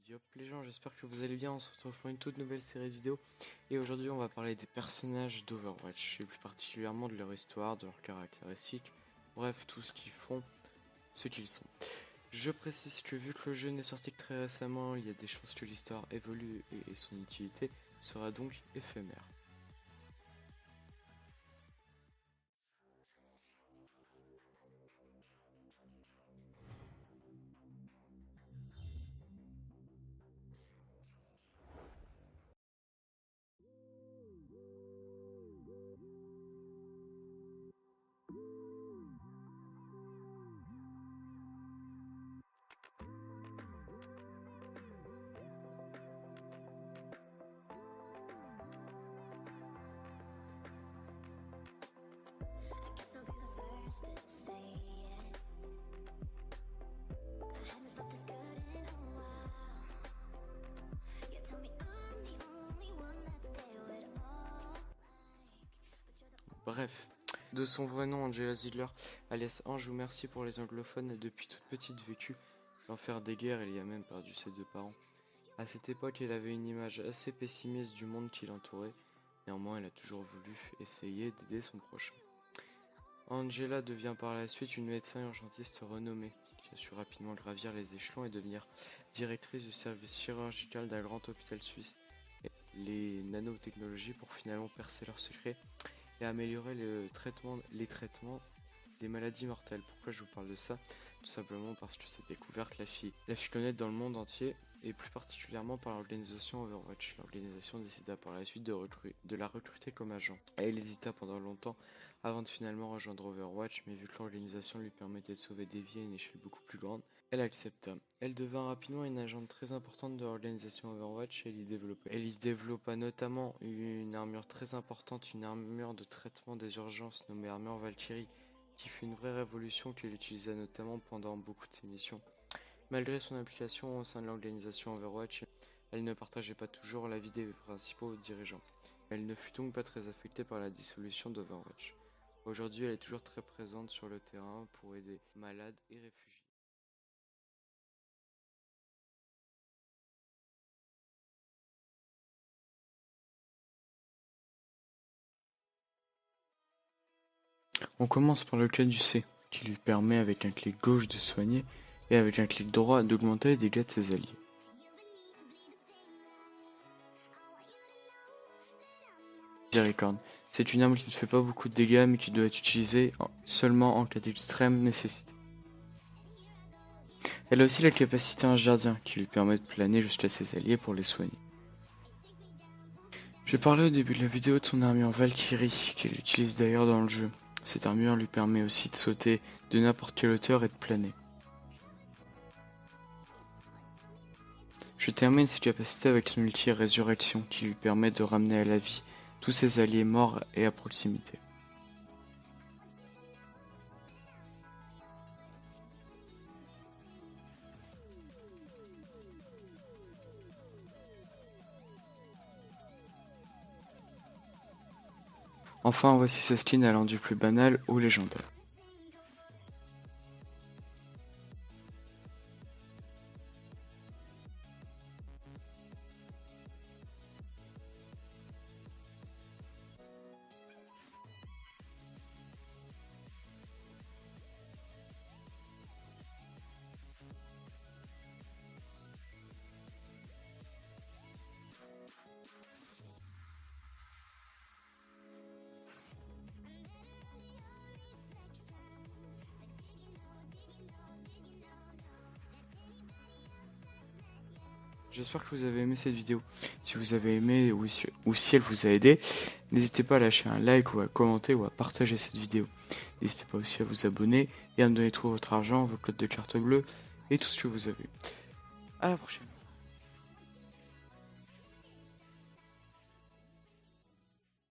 Yop les gens, j'espère que vous allez bien, on se retrouve pour une toute nouvelle série de vidéos. Et aujourd'hui on va parler des personnages d'Overwatch, et plus particulièrement de leur histoire, de leurs caractéristiques, bref tout ce qu'ils font, ce qu'ils sont. Je précise que vu que le jeu n'est sorti que très récemment, il y a des chances que l'histoire évolue et son utilité sera donc éphémère. Bref, de son vrai nom Angela Ziegler, alias Ange ou Merci pour les anglophones, a depuis toute petite vécu l'enfer des guerres et y a même perdu ses deux parents. À cette époque, elle avait une image assez pessimiste du monde qui l'entourait, néanmoins elle a toujours voulu essayer d'aider son prochain. Angela devient par la suite une médecin urgentiste renommée, qui a su rapidement gravir les échelons et devenir directrice du service chirurgical d'un grand hôpital suisse, et les nanotechnologies pour finalement percer leurs secrets et améliorer les traitements des maladies mortelles. Pourquoi je vous parle de ça? Tout simplement parce que cette découverte la fit connaître dans le monde entier, et plus particulièrement par l'organisation Overwatch. L'organisation décida par la suite de la recruter comme agent. Elle hésita pendant longtemps avant de finalement rejoindre Overwatch, mais vu que l'organisation lui permettait de sauver des vies à une échelle beaucoup plus grande, elle accepta. Elle devint rapidement une agente très importante de l'organisation Overwatch et elle y développa notamment une armure très importante, une armure de traitement des urgences nommée armure Valkyrie, qui fut une vraie révolution qu'elle utilisa notamment pendant beaucoup de ses missions. Malgré son implication au sein de l'organisation Overwatch, elle ne partageait pas toujours l'avis des principaux dirigeants. Elle ne fut donc pas très affectée par la dissolution d'Overwatch. Aujourd'hui, elle est toujours très présente sur le terrain pour aider malades et réfugiés. On commence par le caducée, qui lui permet avec un clic gauche de soigner et avec un clic droit d'augmenter les dégâts de ses alliés. Miséricorde. C'est une arme qui ne fait pas beaucoup de dégâts mais qui doit être utilisée seulement en cas d'extrême nécessité. Elle a aussi la capacité Ange Gardien qui lui permet de planer jusqu'à ses alliés pour les soigner. J'ai parlé au début de la vidéo de son armure Valkyrie qu'elle utilise d'ailleurs dans le jeu. Cette armure lui permet aussi de sauter de n'importe quelle hauteur et de planer. Je termine ses capacités avec son ulti Résurrection qui lui permet de ramener à la vie tous ses alliés morts et à proximité. Enfin, voici sa skin allant du plus banal au légendaire. J'espère que vous avez aimé cette vidéo. Si vous avez aimé ou si elle vous a aidé, n'hésitez pas à lâcher un like ou à commenter ou à partager cette vidéo. N'hésitez pas aussi à vous abonner et à me donner tout votre argent, vos codes de carte bleue et tout ce que vous avez. À la prochaine.